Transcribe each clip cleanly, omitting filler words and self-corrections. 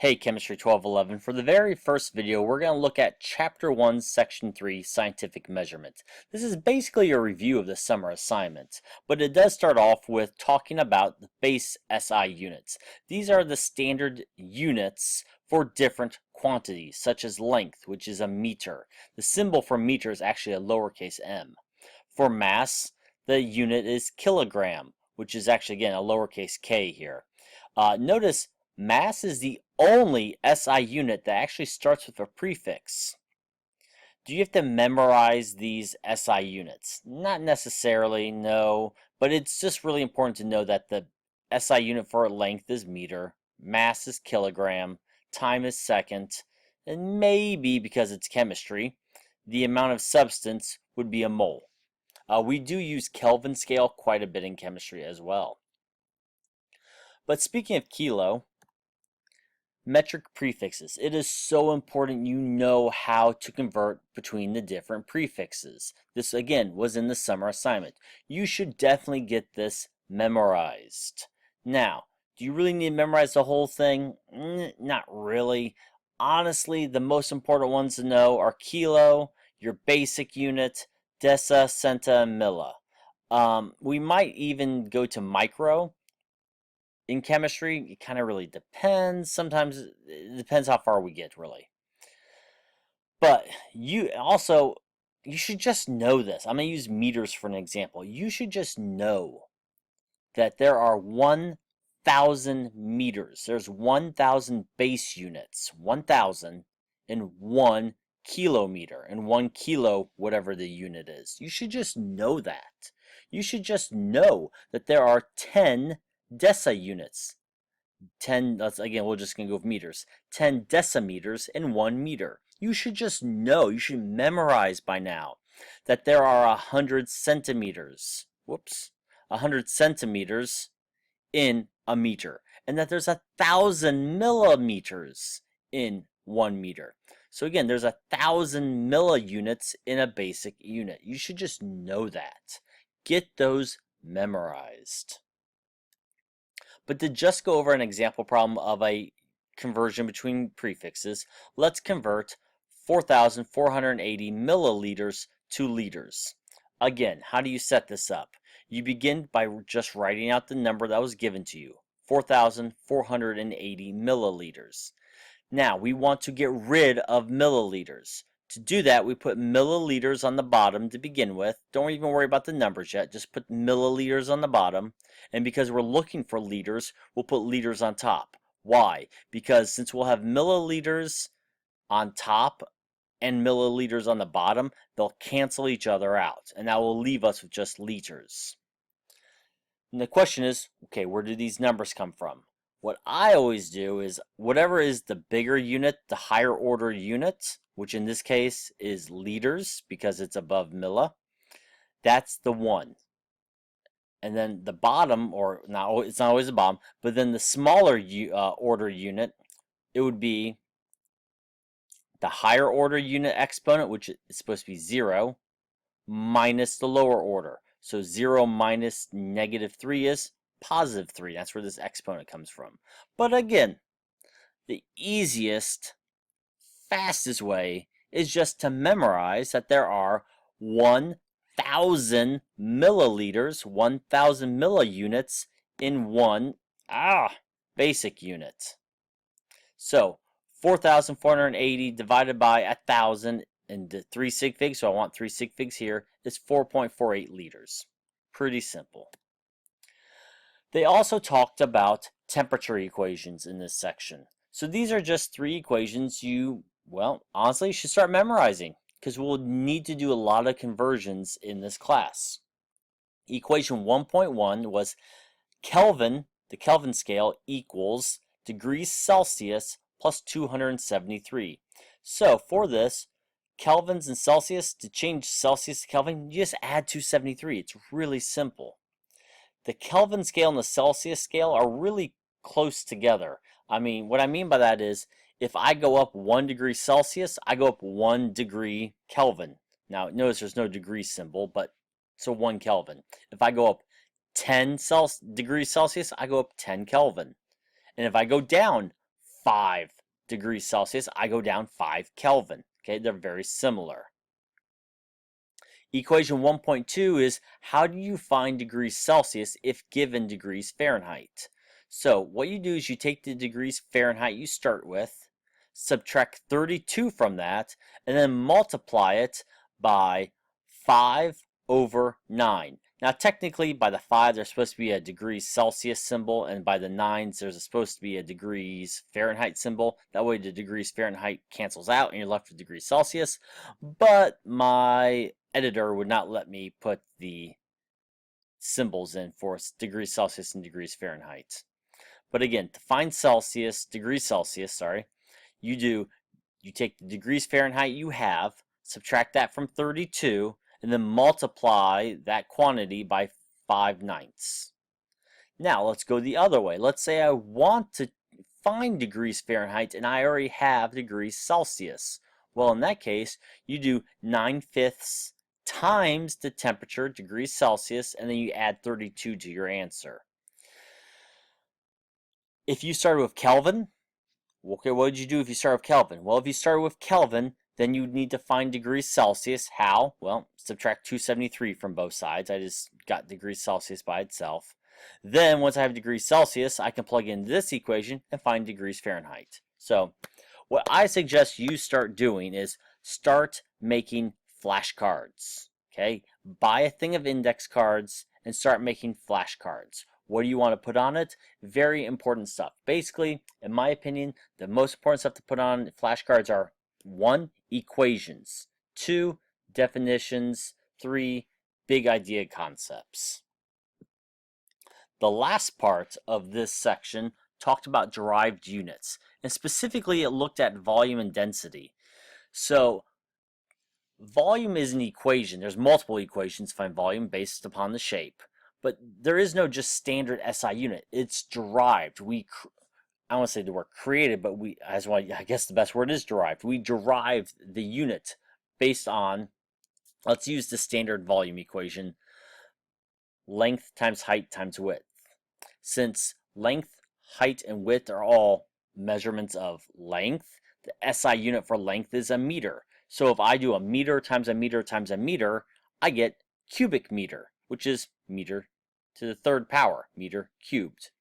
Hey Chemistry 1211, for the very first video we're going to look at Chapter 1 Section 3 Scientific Measurement. This is basically a review of the summer assignment, but it does start off with talking about the base SI units. These are the standard units for different quantities, such as length, which is a meter. The symbol for meter is actually a lowercase m. For mass, the unit is kilogram, which is actually, again, a lowercase k here. Notice mass is the only SI unit that actually starts with a prefix. Do you have to memorize these SI units? Not necessarily, no, but it's just really important to know that the SI unit for length is meter, mass is kilogram, time is second, and maybe, because it's chemistry, the amount of substance would be a mole. We do use Kelvin scale quite a bit in chemistry as well. But speaking of kilo, metric prefixes. It is so important you know how to convert between the different prefixes. This, again, was in the summer assignment. You should definitely get this memorized. Now, do you really need to memorize the whole thing? Not really. Honestly, the most important ones to know are kilo, your basic unit, deci, centa, and milli. We might even go to micro. In chemistry, it kind of really depends. Sometimes it depends how far we get, really. But you should just know this. I'm going to use meters for an example. You should just know that there are 1,000 meters. There's 1,000 base units, 1,000 in 1 kilometer, and 1 kilo, whatever the unit is. You should just know that. You should just know that there are 10 deci units. 10, again, we're just going to go with meters. 10 decimeters in 1 meter. You should just know, you should memorize by now that there are 100 centimeters. 100 centimeters in a meter. And that there's 1,000 millimeters in 1 meter. So again, there's 1,000 milliunits in a basic unit. You should just know that. Get those memorized. But to just go over an example problem of a conversion between prefixes, let's convert 4,480 milliliters to liters. Again, how do you set this up? You begin by just writing out the number that was given to you, 4,480 milliliters. Now, we want to get rid of milliliters. To do that, we put milliliters on the bottom to begin with. Don't even worry about the numbers yet. Just put milliliters on the bottom. And because we're looking for liters, we'll put liters on top. Why? Because since we'll have milliliters on top and milliliters on the bottom, they'll cancel each other out. And that will leave us with just liters. And the question is, okay, where do these numbers come from? What I always do is whatever is the bigger unit, the higher order unit, which in this case is liters because it's above milli, that's the 1. And then the bottom, or not, it's not always the bottom, but then the smaller order unit, it would be the higher order unit exponent, which is supposed to be 0, minus the lower order. So 0 minus -3 is positive 3. That's where this exponent comes from. But again, the easiest, fastest way is just to memorize that there are 1,000 milliliters, 1,000 milliunits in 1 basic unit. So 4,480 divided by 1,000 into 3 sig figs, so I want 3 sig figs here, is 4.48 liters. Pretty simple. They also talked about temperature equations in this section. So these are just 3 equations you, well, honestly, should start memorizing because we'll need to do a lot of conversions in this class. Equation 1.1 was Kelvin, the Kelvin scale, equals degrees Celsius plus 273. So for this, Kelvins and Celsius, to change Celsius to Kelvin, you just add 273. It's really simple. The Kelvin scale and the Celsius scale are really close together. I mean, what I mean by that is if I go up 1 degree Celsius, I go up 1 degree Kelvin. Now, notice there's no degree symbol, but so 1 Kelvin. If I go up 10 degrees Celsius, I go up 10 Kelvin. And if I go down 5 degrees Celsius, I go down 5 Kelvin. Okay, they're very similar. Equation 1.2 is how do you find degrees Celsius if given degrees Fahrenheit? So what you do is you take the degrees Fahrenheit you start with, subtract 32 from that, and then multiply it by 5 over 9. Now technically by the 5 there's supposed to be a degrees Celsius symbol, and by the 9s there's supposed to be a degrees Fahrenheit symbol. That way the degrees Fahrenheit cancels out and you're left with degrees Celsius. But my editor would not let me put the symbols in for degrees Celsius and degrees Fahrenheit. But again, to find degrees Celsius, you take the degrees Fahrenheit you have, subtract that from 32, and then multiply that quantity by 5/9. Now let's go the other way. Let's say I want to find degrees Fahrenheit and I already have degrees Celsius. Well, in that case, you do 9/5 times the temperature, degrees Celsius, and then you add 32 to your answer. If you started with Kelvin, okay, what would you do if you start with Kelvin? Well, if you started with Kelvin, then you'd need to find degrees Celsius. How? Well, subtract 273 from both sides. I just got degrees Celsius by itself. Then, once I have degrees Celsius, I can plug in this equation and find degrees Fahrenheit. So, what I suggest you start doing is start making flashcards. Okay? Buy a thing of index cards and start making flashcards. What do you want to put on it? Very important stuff. Basically, in my opinion, the most important stuff to put on flashcards are 1. Equations, 2. Definitions, 3. Big idea concepts. The last part of this section talked about derived units, and specifically it looked at volume and density. So volume is an equation. There's multiple equations to find volume based upon the shape. But there is no just standard SI unit. It's derived. I don't want to say the word created, but I guess the best word is derived. We derived the unit based on, let's use the standard volume equation, length times height times width. Since length, height, and width are all measurements of length, the SI unit for length is a meter. So if I do a meter times a meter times a meter, I get cubic meter, which is meter to the 3rd power, meter cubed.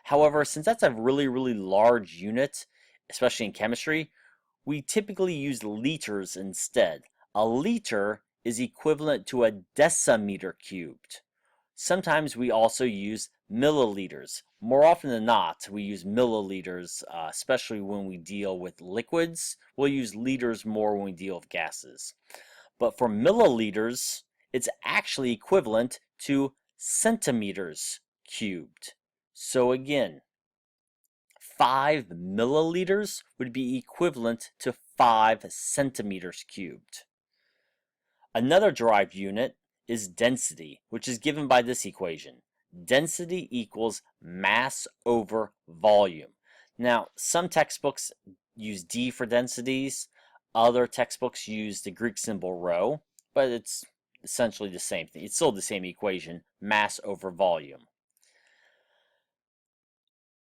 However, since that's a really, really large unit, especially in chemistry, we typically use liters instead. A liter is equivalent to a decimeter cubed. Sometimes we also use milliliters. More often than not, we use milliliters, especially when we deal with liquids. We'll use liters more when we deal with gases. But for milliliters, it's actually equivalent to centimeters cubed. So again, 5 milliliters would be equivalent to 5 centimeters cubed. Another derived unit is density, which is given by this equation. Density equals mass over volume. Now, some textbooks use D for densities. Other textbooks use the Greek symbol rho, but it's essentially the same thing. It's still the same equation, mass over volume.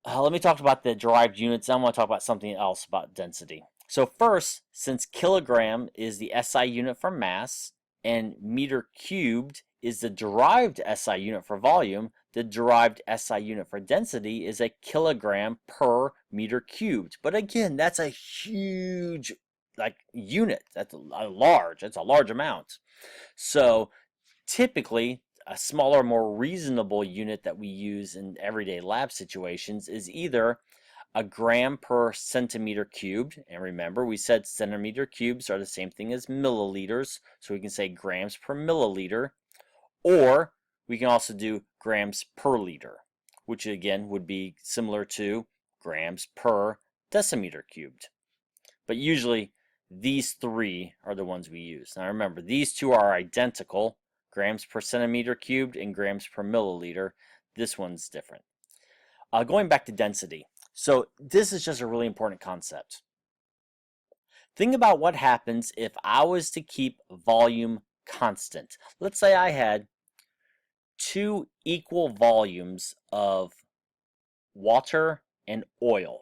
Let me talk about the derived units. I want to talk about something else about density. So first, since kilogram is the SI unit for mass and meter cubed is the derived SI unit for volume, the derived SI unit for density is a kilogram per meter cubed. But again, that's a huge unit. That's a large amount. So typically, a smaller, more reasonable unit that we use in everyday lab situations is either a gram per centimeter cubed. And remember, we said centimeter cubes are the same thing as milliliters, so we can say grams per milliliter. Or we can also do grams per liter, which again would be similar to grams per decimeter cubed. But usually these 3 are the ones we use. Now remember, these 2 are identical, grams per centimeter cubed and grams per milliliter. This one's different. Going back to density. So this is just a really important concept. Think about what happens if I was to keep volume constant. Let's say I had 2 equal volumes of water and oil.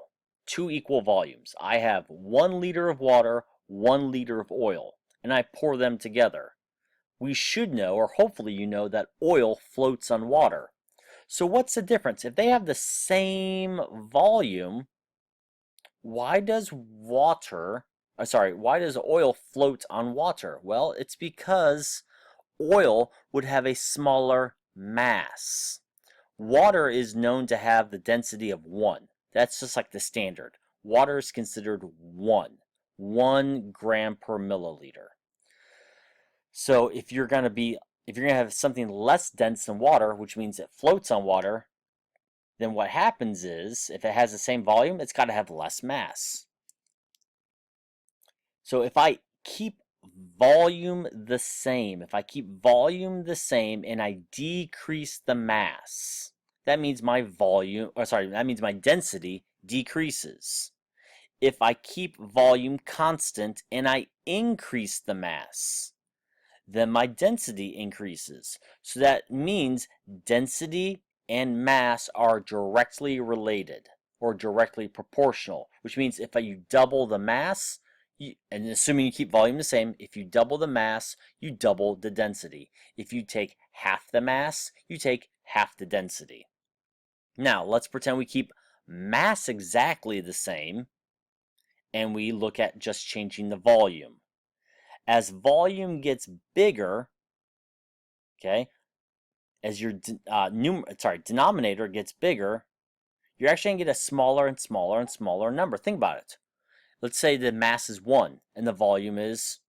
two equal volumes. I have 1 liter of water, 1 liter of oil, and I pour them together. We should know, or hopefully you know, that oil floats on water. So what's the difference? If they have the same volume, why does oil float on water? Well, it's because oil would have a smaller mass. Water is known to have the density of 1. That's just like the standard. Water is considered 1 gram per milliliter. So if you're going to have something less dense than water, which means it floats on water, then what happens is, if it has the same volume, it's got to have less mass. So if I keep volume the same and I decrease the mass, that means my density decreases. If I keep volume constant and I increase the mass, then my density increases. So that means density and mass are directly related or directly proportional, which means if you double the mass, and assuming you keep volume the same, if you double the mass, you double the density. If you take half the mass, you take half the density. Now, let's pretend we keep mass exactly the same, and we look at just changing the volume. As volume gets bigger, okay, as your denominator gets bigger, you're actually going to get a smaller and smaller and smaller number. Think about it. Let's say the mass is 1 and the volume is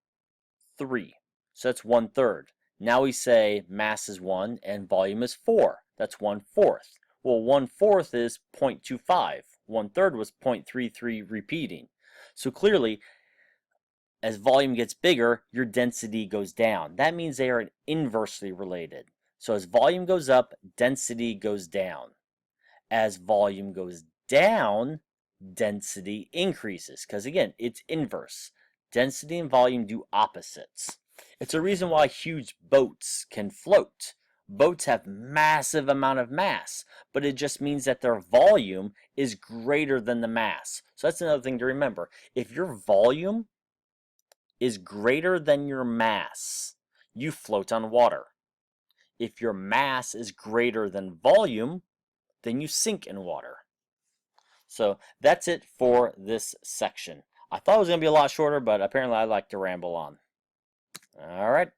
3. So that's 1/3. Now we say mass is 1 and volume is 4. That's 1/4. Well, 1/4 is 0.25. 1/3 was 0.33 repeating. So clearly, as volume gets bigger, your density goes down. That means they are inversely related. So as volume goes up, density goes down. As volume goes down, density increases. Because again, it's inverse. Density and volume do opposites. It's a reason why huge boats can float. Boats have massive amount of mass, but it just means that their volume is greater than the mass. So that's another thing to remember. If your volume is greater than your mass, you float on water. If your mass is greater than volume, then you sink in water. So that's it for this section. I thought it was going to be a lot shorter, but apparently I like to ramble on. All right.